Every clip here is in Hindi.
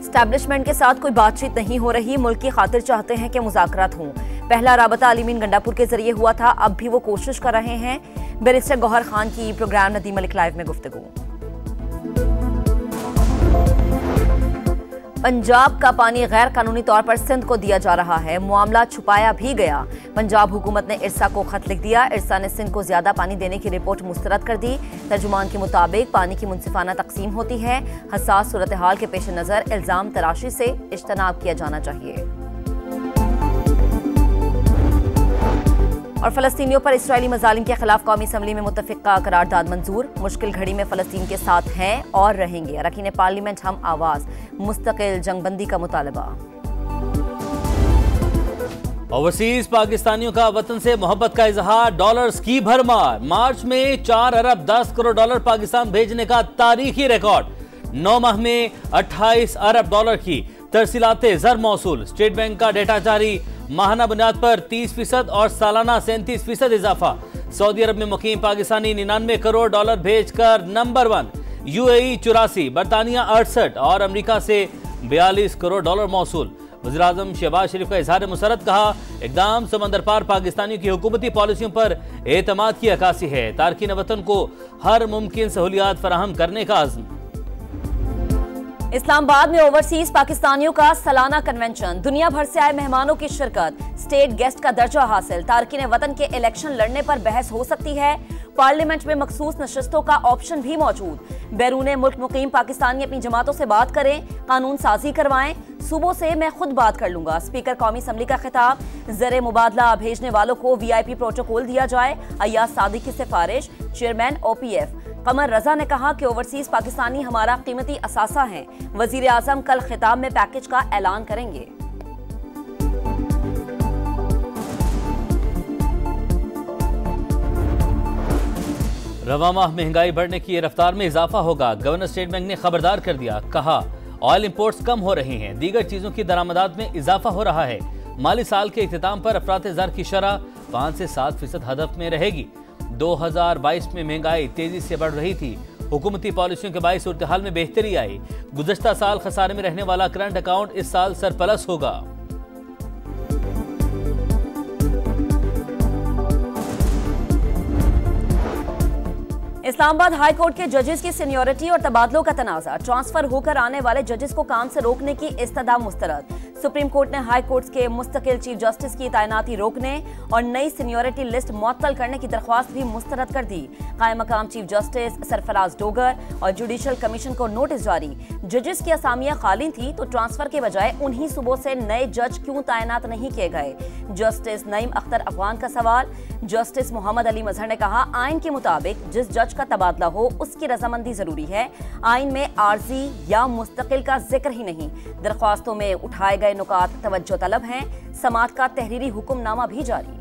एस्टैब्लिशमेंट के साथ कोई बातचीत नहीं हो रही, मुल्क की खातिर चाहते हैं कि मुज़ाकरात हों। पहला राबता अलीमीन गंडापुर के जरिए हुआ था, अब भी वो कोशिश कर रहे हैं। बैरिस्टर गौहर खान की प्रोग्राम नदीम मलिक लाइव में गुफ्तगू। पंजाब का पानी गैर कानूनी तौर पर सिंध को दिया जा रहा है, मामला छुपाया भी गया। पंजाब हुकूमत ने इरसा को खत लिख दिया। इरसा ने सिंध को ज्यादा पानी देने की रिपोर्ट मुस्तरद कर दी। तर्जुमान के मुताबिक पानी की मुनसिफाना तकसीम होती है। हसास सूरत हाल के पेश नजर इल्जाम तराशी से इज्तनाब किया जाना चाहिए। और फलस्तीनियों पर इसराइली मजालिम के खिलाफ कौमी असम्बली में मुत्तफिका करारदाद मंजूर। मुश्किल घड़ी में फलस्तीन के साथ हैं और रहेंगे। अरकान पार्लियामेंट हम आवाज, मुस्तकिल जंगबंदी का मुतालबा। ओवरसीज पाकिस्तानियों का वतन से मोहब्बत का इजहार, डॉलर्स की भरमार। मार्च में 4 अरब 10 करोड़ डॉलर पाकिस्तान भेजने का तारीखी रिकॉर्ड। 9 माह में 28 अरब डॉलर की तरसीलाते ज़र मौसूल। स्टेट बैंक का डेटा जारी। माहाना बुनियाद पर 30% और सालाना 37% इजाफा। सऊदी अरब में मुकीम पाकिस्तानी 99 करोड़ डॉलर भेजकर नंबर 1। यूएई 84, बरतानिया 68 और अमेरिका से 42 करोड़ डॉलर मौसूल। वज़ीर-ए-आज़म शहबाज शरीफ का इजहार मुसरत, कहा इक़दाम समंदर पार पाकिस्तानियों की हुकूमती पॉलिसियों पर एतमाद की अक्कासी है। तारकीन वतन को हर मुमकिन सहूलियात फराहम करने का अज़्म। इस्लामाबाद में ओवरसीज पाकिस्तानियों का सालाना कन्वेंशन। दुनिया भर से आए मेहमानों की शिरकत। स्टेट गेस्ट का दर्जा हासिल। तारकीन वतन के इलेक्शन लड़ने पर बहस हो सकती है। पार्लियामेंट में मखसूस नशिस्तों का ऑप्शन भी मौजूद। बैरून मुल्क मुकीम पाकिस्तानी अपनी जमातों से बात करें, कानून साजी करवाएं। सूबों से मैं खुद बात कर लूंगा। स्पीकर कौमी असम्बली का खिताब। ज़र मुबादला भेजने वालों को VIP प्रोटोकॉल दिया जाए। अय्याज सादिक की सिफारिश। चेयरमैन OPF कमर रजा ने कहा कि ओवरसीज पाकिस्तानी हमारा कीमती असासा हैं। वजीर आजम कल खिताब में पैकेज का ऐलान करेंगे। रवा माह महंगाई बढ़ने की रफ्तार में इजाफा होगा। गवर्नर स्टेट बैंक ने खबरदार कर दिया, कहा ऑयल इंपोर्ट्स कम हो रही हैं, दीगर चीजों की दरामदात में इजाफा हो रहा है। माली साल के इख्तिताम पर अफराते ज़र की शरह 5 से 7% हदफ में रहेगी। 2022 में महंगाई तेजी से बढ़ रही थी। हुकूमती पॉलिसियों के बाइस सूरत हाल में बेहतरी आई। गुज़श्ता साल खसारे में रहने वाला करंट अकाउंट इस साल सरप्लस होगा। इस्लामाबाद हाई कोर्ट के जजेस की सीनियरिटी और तबादलों का तनाज़ा। ट्रांसफर होकर आने वाले जजेस को काम से रोकने की इस्तदा मुस्तरद। सुप्रीम कोर्ट ने हाई कोर्ट के मुस्तकिल चीफ जस्टिस की तैनाती रोकने और नई सीनियरिटी लिस्ट मुअत्तल करने की दरख्वास्त भी मुस्तरद कर दी। कायम मकाम चीफ जस्टिस सरफराज डोगर और जुडिशल कमीशन को नोटिस जारी। जजेस की असामियां खाली थी तो ट्रांसफर के बजाय उन्हीं सूबों से नए जज क्यों तैनात नहीं किए गए। जस्टिस नईम अख्तर अफगान का सवाल। जस्टिस मोहम्मद अली मजहर ने कहा, आइन के मुताबिक जिस जज का तबादला हो उसकी रजामंदी जरूरी है। आइन में आर्जी या मुस्तकिल का जिक्र ही नहीं। दरख्वास्तों में उठाए गए नुकात तवज्जो तलब हैं। समात का तहरीरी हुक्मनामा भी जारी।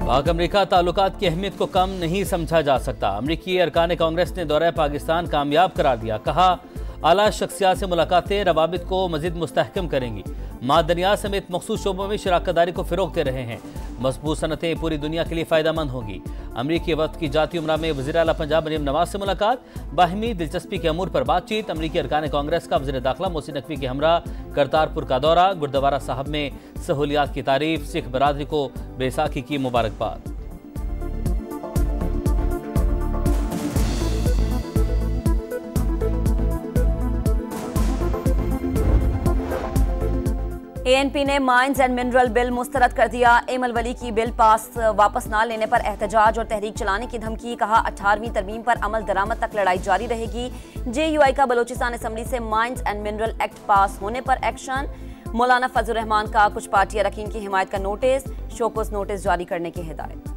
पाक अमरीका ताल्लुकात की अहमियत को कम नहीं समझा जा सकता। अमरीकी अरकान कांग्रेस ने दौरा पाकिस्तान कामयाब करार दिया। कहा आला शख्सियात से मुलाकातें रवाबित को मजीद मुस्तहकम करेंगी। मादनियात समेत मखसूस शोबों में शराकतदारी को फ़रोग़ दे रहे हैं। मजबूत सनतें पूरी दुनिया के लिए फ़ायदेमंद होंगी। अमरीकी वक्त की जाती उमरा में वज़ीर आला पंजाब मरीम नवाज से मुलाकात। बाहमी दिलचस्पी के अमूर पर बातचीत। अमरीकी अरकान कांग्रेस का वज़ीर दाखिला मोहसिन नकवी के हमरा करतारपुर का दौरा। गुरुद्वारा साहब में सहूलियात की तारीफ। सिख बरादरी को बैसाखी की मुबारकबाद। ANP ने माइंस एंड मिनरल बिल मुस्तरद कर दिया। एमल वली की बिल पास वापस ना लेने पर एहतजाज और तहरीक चलाने की धमकी। कहा 18वीं तरमीम पर अमल दरामद तक लड़ाई जारी रहेगी। JUI का बलोचिस्तान असम्बली से माइंस एंड मिनरल एक्ट पास होने पर एक्शन। मौलाना फजल रहमान का कुछ पार्टी अरकान की हिमायत का नोटिस। शोकस नोटिस जारी करने की हिदायत।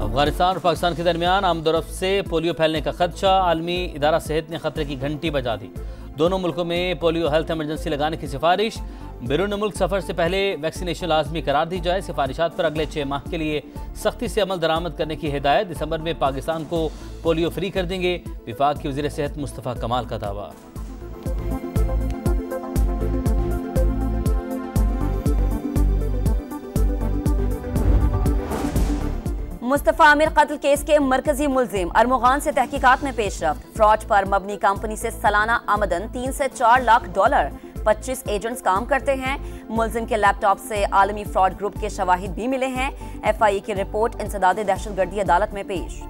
अफगानिस्तान और पाकिस्तान के दरमियान आमदोरफ्त से पोलियो फैलने का खदशा। आलमी इदारा सेहत ने खतरे की घंटी बजा दी। दोनों मुल्कों में पोलियो हेल्थ इमरजेंसी लगाने की सिफारिश। बैरून मुल्क सफ़र से पहले वैक्सीनेशन लाजमी करार दी जाए। सिफारिशात पर अगले 6 माह के लिए सख्ती से अमल दरामद करने की हिदायत। दिसंबर में पाकिस्तान को पोलियो फ्री कर देंगे। विफाक के वज़ीर सेहत मुस्तफ़ा कमाल का दावा। मुस्तफा आमिर कत्ल केस के मरकजी मुलजिम अरमुगान से तहकीकात में पेशरफ्त। फ्रॉड पर मबनी कंपनी से सालाना आमदन 3 से 4 लाख डॉलर। 25 एजेंट्स काम करते हैं। मुलजिम के लैपटॉप से आलमी फ्रॉड ग्रुप के शवाहिद भी मिले हैं। FIA की रिपोर्ट इंसदादे दहशतगर्दी अदालत में पेश।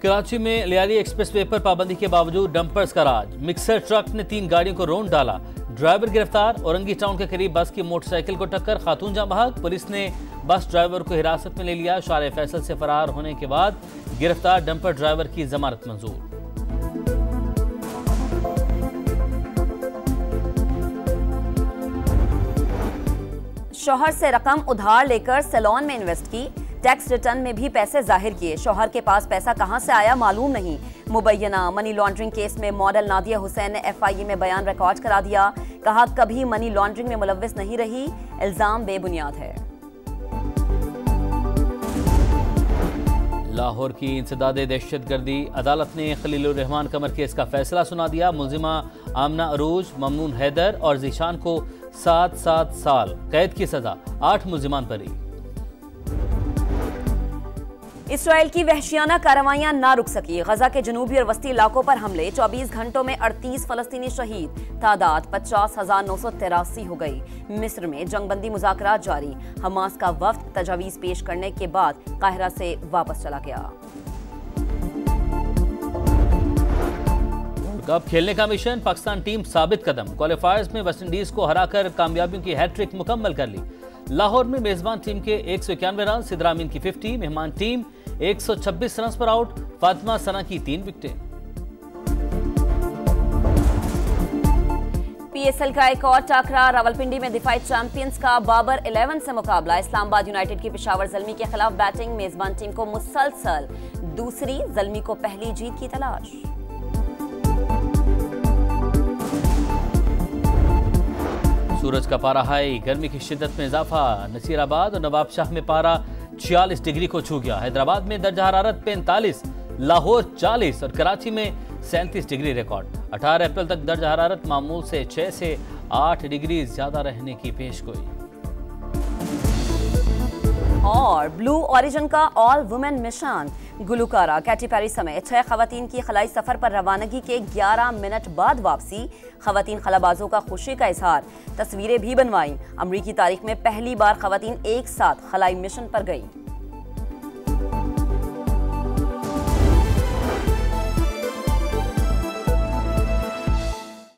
कराची में लियारी एक्सप्रेस वे पर पाबंदी के बावजूद डंपर्स का राज। मिक्सर ट्रक ने 3 गाड़ियों को रौंद डाला। ड्राइवर गिरफ्तार। औरंगी टाउन के करीब बस की मोटरसाइकिल को टक्कर, खातून जाँ बहक। पुलिस ने बस ड्राइवर को हिरासत में ले लिया। शारे फैसल से फरार होने के बाद गिरफ्तार डंपर ड्राइवर की जमानत मंजूर। शौहर से रकम उधार लेकर सैलून में इन्वेस्ट की। टैक्स रिटर्न में भी पैसे जाहिर किए। शौहर के पास पैसा कहां से आया मालूम नहीं। मुबैना मनी लॉन्ड्रिंग केस में मॉडल नादिया हुसैन ने FIA में बयान रिकॉर्ड करा दिया। कहा कभी मनी लॉन्ड्रिंग में मुलव्विस नहीं रही, इल्जाम बेबुनियाद है। लाहौर की इंसदादे दहशतगर्दी अदालत ने खलीलुर रहमान कमर केस का फैसला सुना दिया। मुलजिमा आमना अरूज, ममनून हैदर और जीशान को 7-7 साल कैद की सजा। 8 मुलजिमान पर ही। इसराइल की वहशियाना कार्रवाइयां ना रुक सकी। गजा के जनूबी और वस्ती इलाकों पर हमले। 24 घंटों में 38 फलस्तीनी शहीद। तादाद 50,983 हो गई। मिस्र में जंगबंदी मुज़ाकरात जारी। हमास का वफ्द तजावीज़ पेश करने के बाद काहिरा से वापस चला गया। कप खेलने का मिशन। पाकिस्तान टीम साबित कदम। क्वालिफायर्स में वेस्टइंडीज को हराकर कामयाबियों की हैट्रिक मुकम्मल कर ली। लाहौर में मेजबान टीम के 191 रन, सिद्रा अमीन की 50। मेहमान टीम 126 रन पर आउट। फातिमा सना की 3 विकेटें। PSL का एक और टाकरा। रावलपिंडी में दिफाई चैंपियंस का बाबर 11 से मुकाबला। इस्लामाबाद यूनाइटेड की पेशावर ज़ल्मी के खिलाफ बैटिंग। मेजबान टीम को मुसलसल दूसरी, ज़ल्मी को पहली जीत की तलाश। सूरज का पारा हाई। गर्मी की शिद्दत में इजाफा। नसीराबाद और नवाबशाह में पारा 46 डिग्री को छू गया। हैदराबाद में दर्जा हरारत 45, लाहौर 40 और कराची में 37 डिग्री रिकॉर्ड। 18 अप्रैल तक दर्जा हरारत मामूल से 6 से 8 डिग्री ज्यादा रहने की पेशगोई। और ब्लू ओरिजिन का ऑल वुमेन मिशन। गुलकारा कैटी पेरी समेत 6 खवातीन की खलाई सफर पर रवानगी के 11 मिनट बाद वापसी। खवातीन खलाबाजों का खुशी का इजहार। तस्वीरें भी बनवाई। अमरीकी तारीख में पहली बार खवातीन एक साथ खलाई मिशन पर गई।